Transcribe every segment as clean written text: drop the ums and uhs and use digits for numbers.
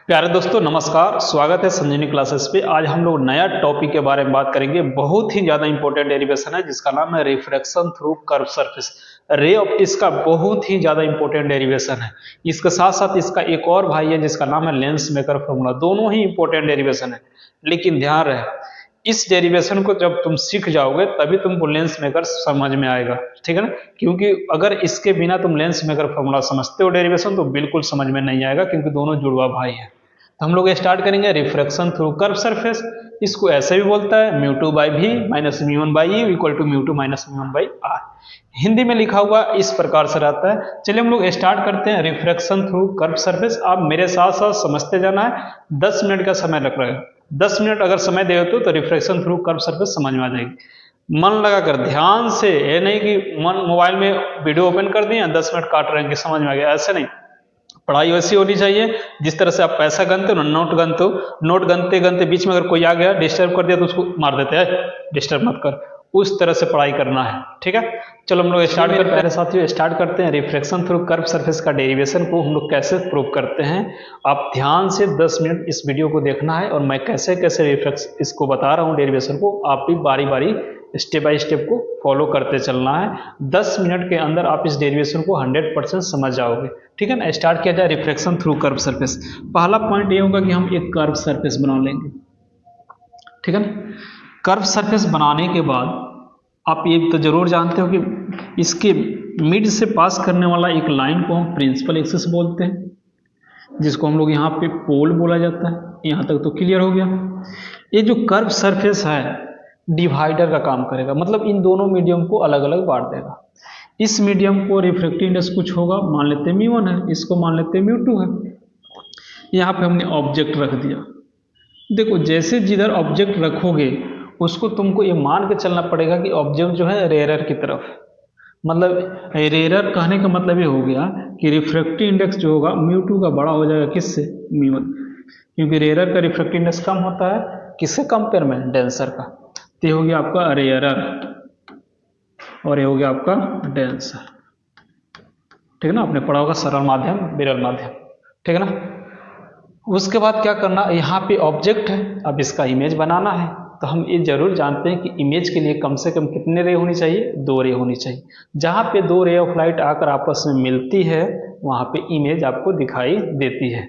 प्यारे दोस्तों नमस्कार, स्वागत है संजीवनी क्लासेस पे। आज हम लोग नया टॉपिक के बारे में बात करेंगे। बहुत ही ज़्यादा इंपॉर्टेंट डेरिवेशन है जिसका नाम है refraction through curve surface. Ray optics का बहुत ही ज़्यादा इंपॉर्टेंट डेरिवेशन है। इसके साथ साथ इसका एक और भाई है जिसका नाम है लेंस मेकर फॉर्मूला। दोनों ही इंपॉर्टेंट डेरिवेशन है, लेकिन ध्यान रहे इस डेरिवेशन को जब तुम सीख जाओगे तभी तुमको लेंस मेकर समझ में आएगा, ठीक है ना। क्योंकि अगर इसके बिना तुम लेंस मेकर फॉर्मूला समझते हो डेरिवेशन तो बिल्कुल समझ में नहीं आएगा, क्योंकि दोनों जुड़वा भाई है। तो हम लोग स्टार्ट करेंगे रिफ्रैक्शन थ्रू कर्व सरफेस। इसको ऐसे भी बोलता है म्यू2 बाई वी माइनस म्यू1 बाई ई इक्वल टू म्यू2 माइनस म्यू1 बाई आर। हिंदी में लिखा हुआ इस प्रकार से रहता है। चलिए हम लोग स्टार्ट करते हैं रिफ्रैक्शन थ्रू कर्व सरफेस। आप मेरे साथ साथ समझते जाना है। 10 मिनट का समय लग रहा है। 10 मिनट अगर समय दे तो रिफ्रैक्शन थ्रू कर्व सरफेस समझ में आ जाएगी। मन लगाकर ध्यान से, ये नहीं कि मन मोबाइल में वीडियो ओपन कर दिए 10 मिनट काट रहे हैं कि समझ में आ गया, ऐसे नहीं। पढ़ाई वैसी होनी चाहिए जिस तरह से आप पैसा गनते हो ना, नोट गनते हो। नोट गनते गनते बीच में अगर कोई आ गया डिस्टर्ब कर दिया तो उसको मार देते हैं, डिस्टर्ब मत कर। उस तरह से पढ़ाई करना है, ठीक है। चलो हम लोग स्टार्ट करते हैं साथियों। स्टार्ट करते हैं रिफ्रैक्शन थ्रू कर्व सरफेस का डेरिवेशन को हम लोग कैसे प्रूव करते हैं। आप ध्यान से 10 मिनट इस वीडियो को देखना है और मैं कैसे कैसे इसको बता रहा हूँ डेरिवेशन को, आप भी बारी बारी स्टेप बाय स्टेप को फॉलो करते चलना है। 10 मिनट के अंदर आप इस डेरिवेशन को 100% समझ जाओगे, ठीक है ना। स्टार्ट किया जाए रिफ्रैक्शन थ्रू कर्व सरफेस। पहला पॉइंट ये होगा कि हम एक कर्व सरफेस बना लेंगे, ठीक है ना। कर्व सरफेस बनाने के बाद आप ये तो जरूर जानते हो कि इसके मिड से पास करने वाला एक लाइन को हम प्रिंसिपल एक्सिस बोलते हैं, जिसको हम लोग यहाँ पे पोल बोला जाता है। यहाँ तक तो क्लियर हो गया। ये जो कर्व सरफेस है डिवाइडर का काम करेगा, मतलब इन दोनों मीडियम को अलग अलग बांट देगा। इस मीडियम को रिफ्रैक्टिव इंडेक्स कुछ होगा, मान लेते हैं म्यू1 है, इसको मान लेते हैं म्यू2 है। यहाँ पे हमने ऑब्जेक्ट रख दिया। देखो जैसे जिधर ऑब्जेक्ट रखोगे उसको तुमको ये मान के चलना पड़ेगा कि ऑब्जेक्ट जो है रेरर की तरफ, मतलब रेरर कहने का मतलब ये हो गया कि रिफ्रैक्टिव इंडेक्स जो होगा म्यू2 का बड़ा हो जाएगा किससे, म्यू1। क्योंकि रेरर का रिफ्रैक्टिव इंडेक्स कम होता है किससे कंपेयर में, डेंसर का। तो ये हो गया आपका रेयरर और ये हो गया आपका डेंसर, ठीक है ना। आपने पढ़ा होगा सरल माध्यम विरल माध्यम, ठीक है ना। उसके बाद क्या करना, यहाँ पे ऑब्जेक्ट है, अब इसका इमेज बनाना है। तो हम ये जरूर जानते हैं कि इमेज के लिए कम से कम कितने रे होनी चाहिए, 2 रे होनी चाहिए। जहाँ पे 2 रे ऑफ लाइट आकर आपस में मिलती है वहाँ पे इमेज आपको दिखाई देती है।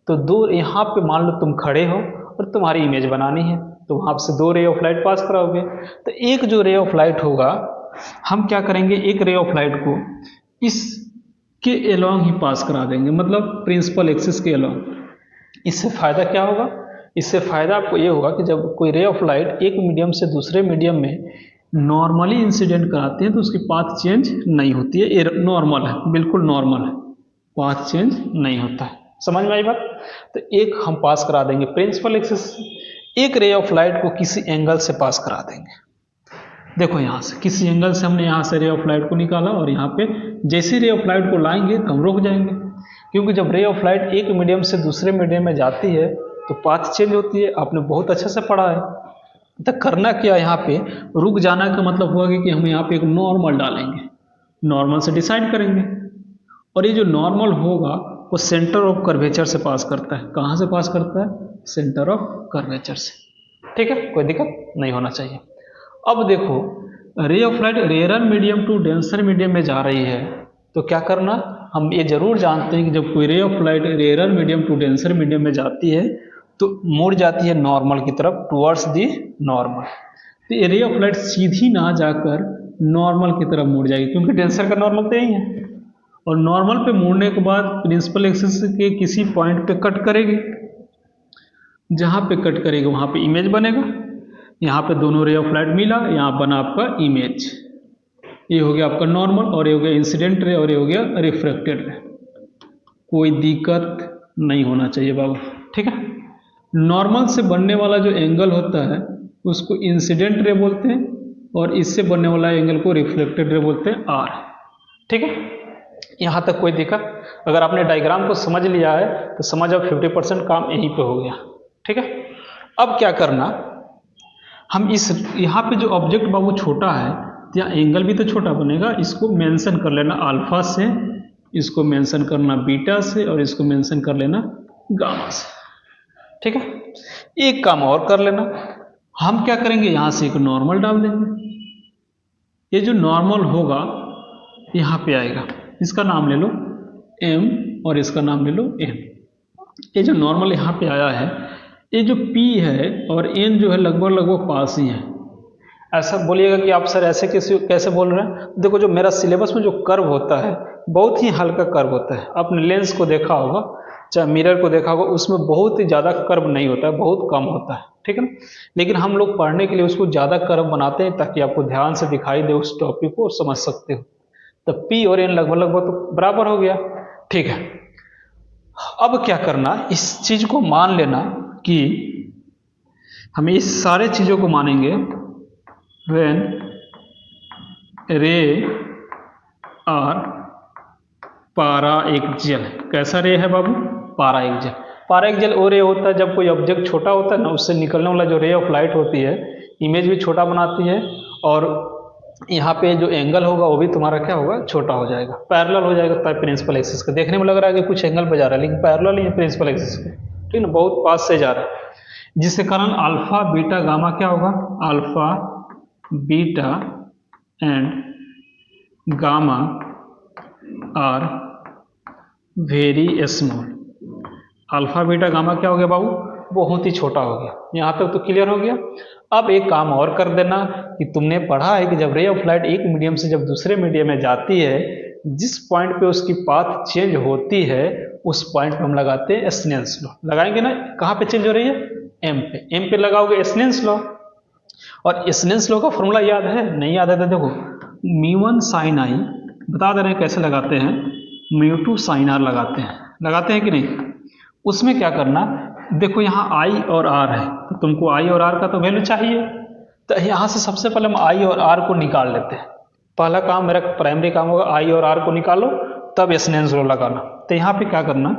तो 2 यहाँ पे मान लो तुम खड़े हो और तुम्हारी इमेज बनानी है, तो वहाँ से 2 रे ऑफ लाइट पास कराओगे। तो एक जो रे ऑफ लाइट होगा हम क्या करेंगे, एक रे ऑफ लाइट को इसके एलोंग ही पास करा देंगे, मतलब प्रिंसिपल एक्सिस के एलोंग। इससे फायदा क्या होगा, इससे फायदा आपको ये होगा कि जब कोई रे ऑफ लाइट एक मीडियम से दूसरे मीडियम में नॉर्मली इंसिडेंट कराते हैं तो उसकी पाथ चेंज नहीं होती है। ये नॉर्मल है, बिल्कुल नॉर्मल है, पाथ चेंज नहीं होता है। समझ में आई बात। तो एक हम पास करा देंगे प्रिंसिपल एक्सिस, एक रे ऑफ लाइट को किसी एंगल से पास करा देंगे। देखो यहाँ से किसी एंगल से हमने यहाँ से रे ऑफ लाइट को निकाला और यहाँ पे जैसे रे ऑफ लाइट को लाएंगे तो हम रुक जाएंगे, क्योंकि जब रे ऑफ लाइट एक मीडियम से दूसरे मीडियम में जाती है तो पाथ चेंज होती है। आपने बहुत अच्छे से पढ़ा है। तो करना क्या, यहाँ पे रुक जाना का मतलब हुआ कि हम यहाँ पे एक नॉर्मल डालेंगे, नॉर्मल से डिसाइड करेंगे। और ये जो नॉर्मल होगा वो सेंटर ऑफ कर्वेचर से पास करता है। कहाँ से पास करता है, सेंटर ऑफ कर्वेचर से, ठीक है। कोई दिक्कत नहीं होना चाहिए। अब देखो ray of light rarer medium to denser medium में जा रही है, तो क्या करना, हम ये जरूर जानते हैं कि जब कोई ray of light rarer medium to denser medium में जाती है तो मुड़ जाती है नॉर्मल की तरफ, टुवर्ड्स दी नॉर्मल। तो ये रे ऑफ लाइट सीधी ना जाकर नॉर्मल की तरफ मुड़ जाएगी, क्योंकि डेंसर का नॉर्मल तो यही है। और नॉर्मल पे मुड़ने के बाद प्रिंसिपल एक्सिस के किसी पॉइंट पे कट करेगी। जहाँ पे कट करेगी वहाँ पे इमेज बनेगा। यहाँ पे दोनों रे ऑफ लाइट मिला, यहाँ बना आपका इमेज। ये हो गया आपका नॉर्मल और ये हो गया इंसिडेंट रे और ये हो गया रिफ्रैक्टेड रे। कोई दिक्कत नहीं होना चाहिए बाबू, ठीक है। नॉर्मल से बनने वाला जो एंगल होता है उसको इंसिडेंट रे बोलते हैं और इससे बनने वाला एंगल को रिफ्लेक्टेड रे बोलते हैं, आर, ठीक है। यहाँ तक कोई दिक्कत, अगर आपने डायग्राम को समझ लिया है तो समझ अब 50% काम यहीं पे हो गया, ठीक है। अब क्या करना, हम इस यहाँ पे जो ऑब्जेक्ट बाबू छोटा है तो यहाँ एंगल भी तो छोटा बनेगा। इसको मेंशन कर लेना अल्फा से, इसको मेंशन करना बीटा से और इसको मेंशन कर लेना गामा से, ठीक है। एक काम और कर लेना, हम क्या करेंगे, यहाँ से एक नॉर्मल डाल देंगे। ये जो नॉर्मल होगा यहाँ पे आएगा, इसका नाम ले लो m और इसका नाम ले लो n। ये जो नॉर्मल यहाँ पे आया है, ये जो p है और n जो है लगभग लगभग पास ही है। ऐसा बोलिएगा कि आप सर ऐसे कैसे बोल रहे हैं। देखो जो मेरा सिलेबस में जो कर्व होता है बहुत ही हल्का कर्व होता है। आपने लेंस को देखा होगा, चाहे मिरर को देखा होगा, उसमें बहुत ही ज़्यादा कर्व नहीं होता है, बहुत कम होता है, ठीक है ना। लेकिन हम लोग पढ़ने के लिए उसको ज़्यादा कर्व बनाते हैं ताकि आपको ध्यान से दिखाई दे उस टॉपिक को और समझ सकते हो। तो P और N लगभग लगभग तो बराबर हो गया, ठीक है। अब क्या करना, इस चीज को मान लेना कि हमें इस सारे चीजों को मानेंगे when रे आर पारा एक्सियल। कैसा रे है बाबू, पारा एक्सियल। पारा एक्सियल वो रे होता है जब कोई ऑब्जेक्ट छोटा होता है ना, उससे निकलने वाला जो रे ऑफ लाइट होती है इमेज भी छोटा बनाती है, और यहाँ पे जो एंगल होगा वो भी तुम्हारा क्या होगा, छोटा हो जाएगा, पैरेलल हो जाएगा प्रिंसिपल एक्सिस के। देखने में लग रहा है कि कुछ एंगल पे जा रहा है लेकिन पैरेलल ही है प्रिंसिपल एक्सिस के, ठीक है ना, बहुत पास से जा रहा है। जिसके कारण अल्फा बीटा गामा क्या होगा, alpha beta and gamma are very small. Alpha beta gamma क्या हो गया बाबू, बहुत ही छोटा हो गया। यहाँ तक तो क्लियर हो गया। अब एक काम और कर देना कि तुमने पढ़ा है कि जब रे ऑफ लाइट एक मीडियम से जब दूसरे मीडियम में जाती है, जिस पॉइंट पे उसकी पाथ चेंज होती है उस पॉइंट पे हम लगाते हैं स्नेल्स लॉ। लगाएंगे ना, कहाँ पे चेंज हो रही है, एम पे। एम पे लगाओगे स्नेल्स लॉ, और स्नेल्स लॉ का फॉर्मूला याद है, नहीं याद है तो देखो μ1 sin i, बता दे रहे हैं कैसे लगाते हैं, μ2 sin r लगाते हैं कि नहीं। उसमें क्या करना, देखो यहाँ i और r है तो तुमको i और r का तो वैल्यू चाहिए, तो यहाँ से सबसे पहले हम i और r को निकाल लेते हैं। पहला काम मेरा प्राइमरी काम होगा, i और r को निकालो तब स्नेल्स लॉ लगाना। तो यहाँ पे क्या करना,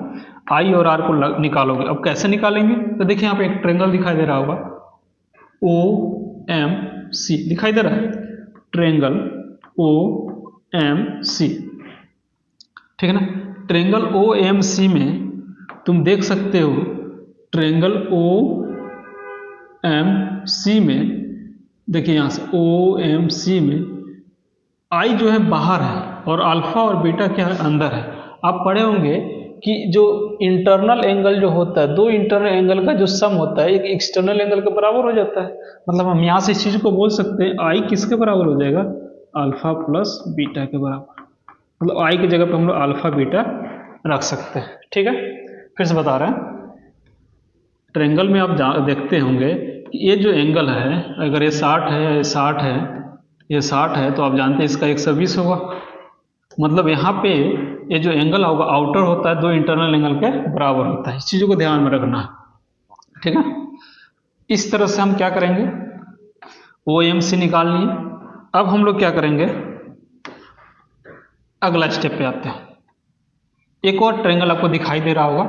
i और r को निकालोगे। अब कैसे निकालेंगे, तो देखिए यहाँ पे एक ट्रेंगल दिखाई दे रहा होगा, OMC दिखाई दे रहा है, ट्रेंगल OMC, ठीक है ना। ट्रेंगल OMC में तुम देख सकते हो, ट्रेंगल OMC में देखिए यहाँ से OMC में I जो है बाहर है और अल्फा और बीटा क्या है, अंदर है। आप पढ़े होंगे कि जो इंटरनल एंगल जो होता है, दो इंटरनल एंगल का जो सम होता है एक एक्सटर्नल एंगल के बराबर हो जाता है। मतलब हम यहाँ से इस चीज को बोल सकते हैं I किसके बराबर हो जाएगा, अल्फा प्लस बीटा के बराबर। मतलब I की जगह पे हम लोग अल्फा बीटा रख सकते हैं, ठीक है। फिर से बता रहे हैं, ट्रेंगल में आप देखते होंगे कि ये जो एंगल है, अगर ये 60 है, ये 60 है, ये 60 है, तो आप जानते हैं इसका 120 होगा। मतलब यहाँ पे ये जो एंगल होगा आउटर होता है, दो इंटरनल एंगल के बराबर होता है। इस चीज़ों को ध्यान में रखना है, ठीक है। इस तरह से हम क्या करेंगे, OMC निकाल लिए। अब हम लोग क्या करेंगे, अगला स्टेप पे आते हैं। एक और ट्रेंगल आपको दिखाई दे रहा होगा,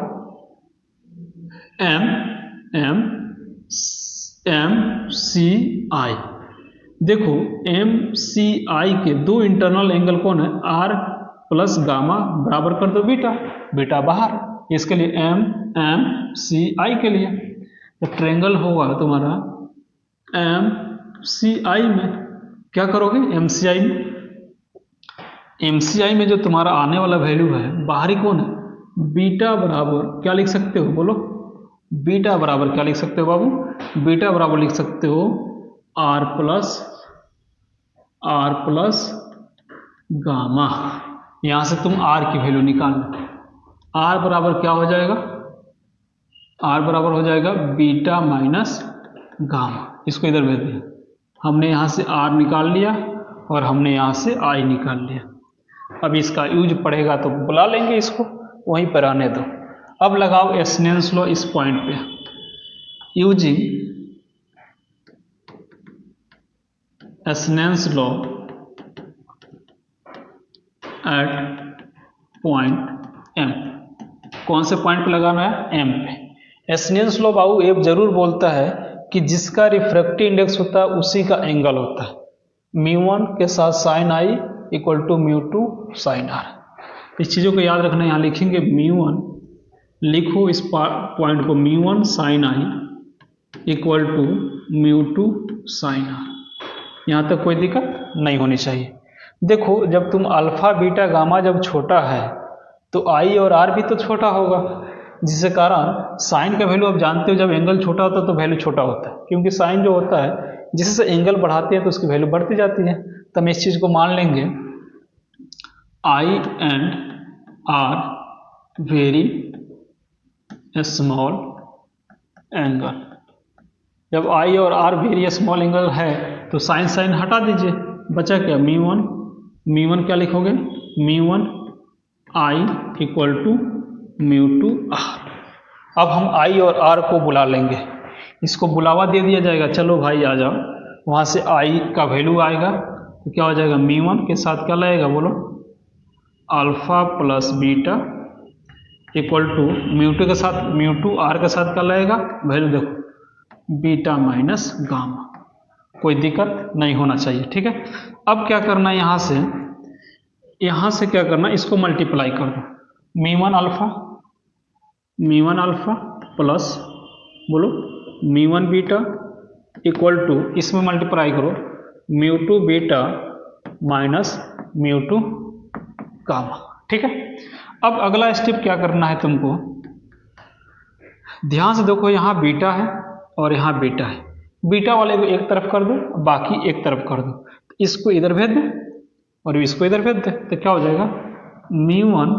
MCI। देखो MCI के दो इंटरनल एंगल कौन है, R प्लस गामा बराबर कर दो बीटा, बीटा बाहर, इसके लिए MCI के लिए। तो ट्रेंगल होगा तुम्हारा MCI में, क्या करोगे MCI में जो तुम्हारा आने वाला वैल्यू है बाहरी कौन है, बीटा बराबर क्या लिख सकते हो, बोलो बीटा बराबर क्या लिख सकते हो बाबू, बीटा बराबर लिख सकते हो R प्लस गामा। यहां से तुम R की वैल्यू निकालना, R बराबर क्या हो जाएगा, R बराबर हो जाएगा बीटा माइनस गामा। इसको इधर भेज दिया, हमने यहाँ से R निकाल लिया और हमने यहाँ से I निकाल लिया। अब इसका यूज पड़ेगा तो बुला लेंगे, इसको वहीं पर आने दो। अब लगाओ स्नेल्स लॉ इस पॉइंट पे, using Snell's law at point M। कौन से पॉइंट पे लगाना है, M पे। स्नेल्स लॉ बाबू ये जरूर बोलता है कि जिसका रिफ्रैक्टिव इंडेक्स होता है उसी का एंगल होता है। μ1 के साथ sin I equal to μ2 sin R। इस चीज़ों को याद रखना, यहाँ लिखेंगे μ1 लिखो इस पॉइंट को μ1 sin i equal to μ2 sin r। यहाँ तक कोई दिक्कत नहीं होनी चाहिए। देखो जब तुम अल्फा बीटा गामा जब छोटा है तो आई और आर भी तो छोटा होगा, जिसके कारण साइन का वैल्यू आप जानते हो, जब एंगल छोटा होता है तो वैल्यू छोटा होता है, क्योंकि साइन जो होता है जिससे एंगल बढ़ाते हैं तो उसकी वैल्यू बढ़ती जाती है। तो हम इस चीज़ को मान लेंगे I and R very small angle. जब आई और आर वेरी स्मॉल एंगल है तो साइन साइन हटा दीजिए, बचा क्या μ1 क्या लिखोगे μ1 आई इक्वल टू μ2 आर। अब हम आई और आर को बुला लेंगे, इसको बुलावा दे दिया जाएगा। चलो भाई आ जाओ, वहाँ से आई का वैल्यू आएगा तो क्या हो जाएगा μ1 के साथ क्या लगेगा बोलो alpha plus beta equal to μ2 के साथ μ2 आर के साथ क्या लगेगा वैल्यू देखो बीटा माइनस गामा। कोई दिक्कत नहीं होना चाहिए, ठीक है। अब क्या करना है, यहाँ से क्या करना, इसको मल्टीप्लाई कर दो μ1 अल्फा प्लस बोलो μ1 बीटा इक्वल टू इसमें मल्टीप्लाई करो μ2 बीटा माइनस μ2 गामा, ठीक है। अब अगला स्टेप क्या करना है तुमको, ध्यान से देखो यहाँ बीटा है और यहाँ बीटा है, बीटा वाले को एक तरफ कर दो बाकी एक तरफ कर दो, इसको इधर भेज दे और इसको इधर भेज दे तो क्या हो जाएगा μ1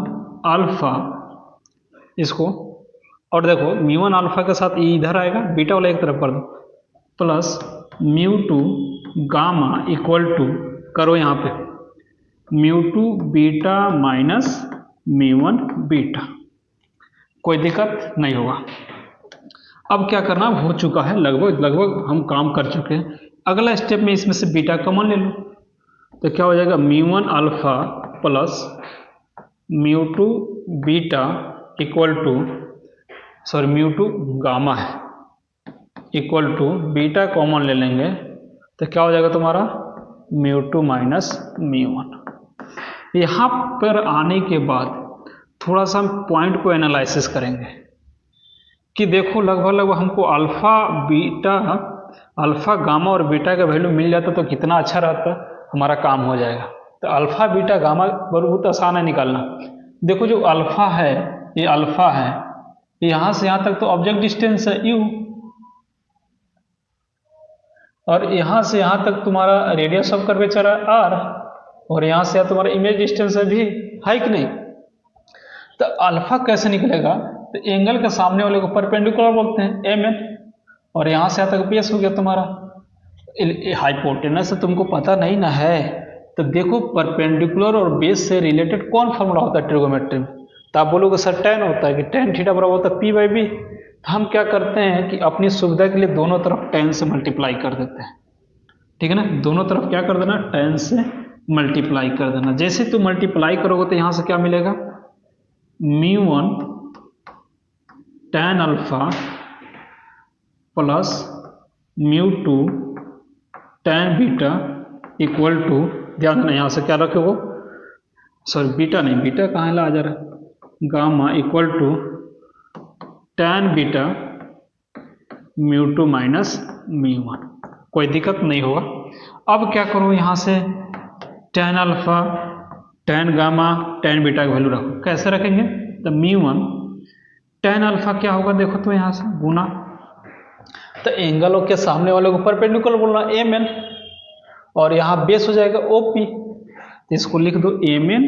अल्फा इसको, और देखो μ1 अल्फा के साथ ये इधर आएगा, बीटा वाला एक तरफ कर दो प्लस μ2 गामा इक्वल टू करो यहाँ पे μ2 बीटा माइनस μ1 बीटा। कोई दिक्कत नहीं होगा। अब क्या करना हो चुका है, लगभग हम काम कर चुके हैं। अगला स्टेप में इसमें से बीटा कॉमन ले लो तो क्या हो जाएगा μ1 alpha plus μ2 beta equal to μ2 gamma है इक्वल टू बीटा कॉमन ले लेंगे तो क्या हो जाएगा तुम्हारा μ2 माइनस μ1। यहाँ पर आने के बाद थोड़ा सा हम पॉइंट को एनालिसिस करेंगे कि देखो लगभग हमको अल्फा गामा और बीटा का वैल्यू मिल जाता तो कितना अच्छा रहता, हमारा काम हो जाएगा। तो अल्फा बीटा गामा बहुत आसान है निकालना। देखो जो अल्फा है ये अल्फा है, यहाँ से यहाँ तक तो ऑब्जेक्ट डिस्टेंस है u, और यहाँ से यहाँ तक तुम्हारा रेडियस ऑफ कर्वेचर है r, और यहाँ से यहाँ तुम्हारा इमेज डिस्टेंस है भी, है कि नहीं। तो अल्फा कैसे निकलेगा, तो एंगल के सामने वाले को परपेंडिकुलर बोलते हैं mn, और यहाँ से यहाँ तक बेस हो गया तुम्हारा। हाइपोटेनस से तुमको पता नहीं ना है तो देखो परपेंडिकुलर और बेस से रिलेटेड कौन फॉर्मूला होता है ट्रिगोमेट्री में, तो आप बोलोगे सर tan होता है कि tan थीटा बराबर होता है p बाई बी। तो हम क्या करते हैं कि अपनी सुविधा के लिए दोनों तरफ tan से मल्टीप्लाई कर देते हैं, ठीक है ना। दोनों तरफ क्या कर देना tan से मल्टीप्लाई कर देना। जैसे तुम मल्टीप्लाई करोगे तो यहाँ से क्या मिलेगा μ1 tan alpha plus μ2 tan beta equal to, ध्यान देना यहाँ से क्या रखोगे, सॉरी बीटा नहीं, बीटा कहाँ ला जा रहा है, gamma equal to tan beta μ2 minus μ1। कोई दिक्कत नहीं होगा। अब क्या करो, यहाँ से tan alpha tan gamma tan beta का वैल्यू रखो। कैसे रखेंगे, तो μ1 tan अल्फा क्या होगा देखो तो यहाँ से गुना, तो एंगलों के सामने वाले को परपेंडिकुलर बोलना mn, और यहाँ बेस हो जाएगा OP, तो इसको लिख दो mn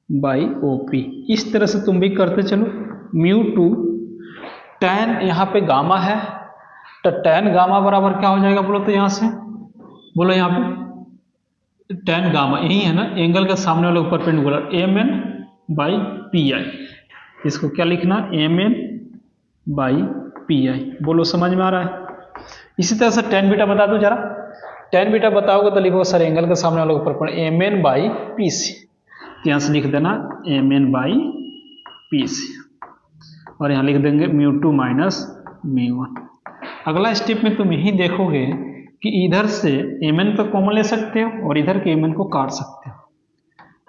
बाई OP। इस तरह से तुम भी करते चलो। μ2 tan यहाँ पे गामा है तो tan गामा बराबर क्या हो जाएगा बोलो तो यहाँ से बोलो, यहाँ पे tan गामा यही है ना, एंगल के सामने वाले को परपेंडिकुलर mn बाई pi। इसको क्या लिखना mn बाई pi। बोलो समझ में आ रहा है। इसी तरह से tan बीटा बता दो जरा, tan बीटा बताओगे तो लिखो सर एंगल के सामने वाले को परपेंडिकुलर mn बाई pc, यहाँ से लिख देना mn बाई pc, और यहाँ लिख देंगे μ2 माइनस μ1। अगला स्टेप में तुम यही देखोगे कि इधर से mn तो कॉमन ले सकते हो और इधर के mn को काट सकते हो,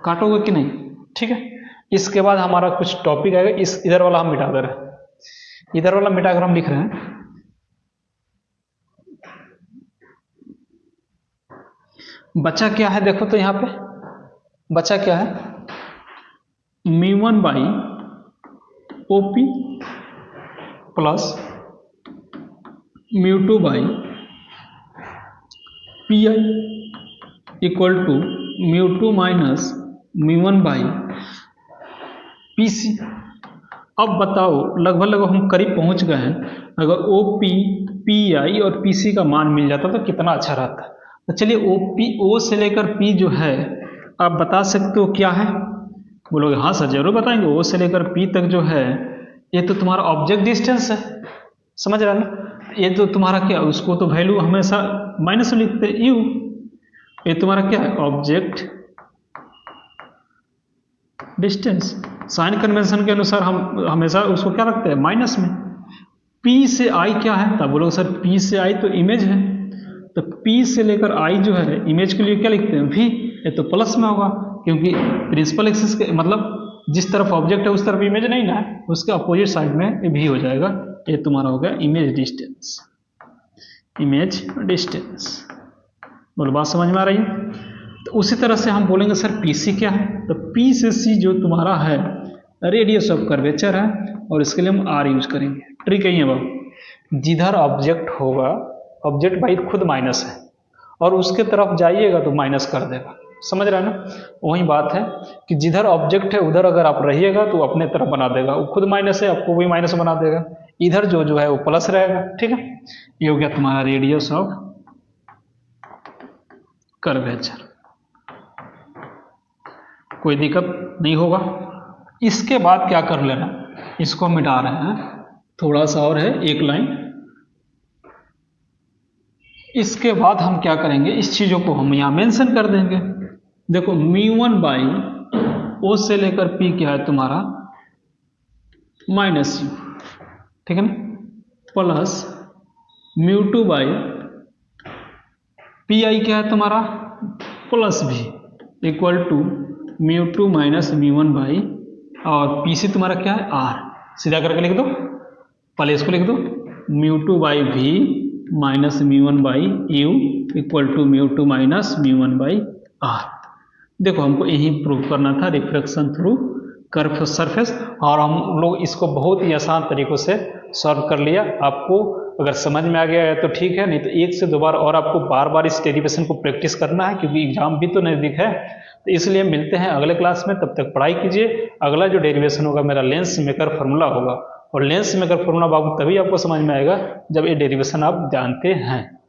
काटोगे कि नहीं, ठीक है। इसके बाद हमारा कुछ टॉपिक आएगा, इस इधर वाला हम मिटा दे रहे हैं, इधर वाला मिटाकर हम लिख रहे हैं बचा क्या है। देखो तो यहाँ पे बचा क्या है, μ1/OP plus μ2/PI equal to μ2 minus μ1/PC। अब बताओ, लगभग हम करीब पहुंच गए हैं। अगर OP, PI और PC का मान मिल जाता तो कितना अच्छा रहता। तो चलिए O से लेकर P जो है आप बता सकते हो क्या है? बोलोगे हाँ सर जरूर बताएंगे। O से लेकर P तक जो है ये तो तुम्हारा ऑब्जेक्ट डिस्टेंस है, समझ रहे ना। ये तो तुम्हारा क्या, उसको तो वैल्यू हमेशा माइनस में लिखते हैं, U। ये तुम्हारा क्या है, ऑब्जेक्ट डिस्टेंस। साइन कन्वेंशन के अनुसार हम हमेशा उसको क्या रखते हैं, माइनस में। P से I क्या है, तब बोलोगे सर P से I तो इमेज है, तो P से लेकर I जो है इमेज के लिए क्या लिखते हैं, V। ये तो प्लस में होगा क्योंकि प्रिंसिपल एक्सिस के मतलब जिस तरफ ऑब्जेक्ट है उस तरफ इमेज नहीं ना है, उसके अपोजिट साइड में भी हो जाएगा। ये तुम्हारा हो गया इमेज डिस्टेंस, इमेज डिस्टेंस। बोलो बात समझ में आ रही है? तो उसी तरह से हम बोलेंगे सर PC क्या है, तो P से C जो तुम्हारा है रेडियस ऑफ कर्वेचर है, और इसके लिए हम R यूज करेंगे। ट्रिक यही है बाबू, जिधर ऑब्जेक्ट होगा, ऑब्जेक्ट भाई खुद माइनस है और उसके तरफ जाइएगा तो माइनस कर देगा, समझ रहे हैं ना। वही बात है कि जिधर ऑब्जेक्ट है उधर अगर आप रहिएगा तो अपने तरफ बना देगा, वो खुद माइनस है आपको भी माइनस बना देगा, इधर जो है वो प्लस रहेगा, ठीक है। ये हो गया तुम्हारा रेडियस ऑफ कर्वेचर, कोई दिक्कत नहीं होगा। इसके बाद क्या कर लेना, इसको हम मिटा रहे हैं, थोड़ा सा और है एक लाइन। इसके बाद हम क्या करेंगे, इस चीजों को हम यहां मेंशन कर देंगे। देखो μ1/O से लेकर P क्या है तुम्हारा माइनस U, ठीक है ना, प्लस μ2/PI क्या है तुम्हारा plus V equal to μ2 minus μ1/ और PC तुम्हारा क्या है R। सीधा करके लिख दो, पहले इसको लिख दो μ2/V minus μ1/U equal to μ2 minus μ1/R। देखो हमको यही प्रूव करना था, रिफ्रैक्शन थ्रू कर्व सरफेस, और हम लोग इसको बहुत ही आसान तरीकों से सॉल्व कर लिया। आपको अगर समझ में आ गया है तो ठीक है, नहीं तो एक से दो बार और आपको बार बार इस डेरिवेशन को प्रैक्टिस करना है, क्योंकि एग्जाम भी तो नज़दीक है। तो इसलिए मिलते हैं अगले क्लास में, तब तक पढ़ाई कीजिए। अगला जो डेरिवेशन होगा मेरा लेंस मेकर फार्मूला होगा, और लेंस मेकर फार्मूला बाबू तभी आपको समझ में आएगा जब ये डेरिवेशन आप जानते हैं।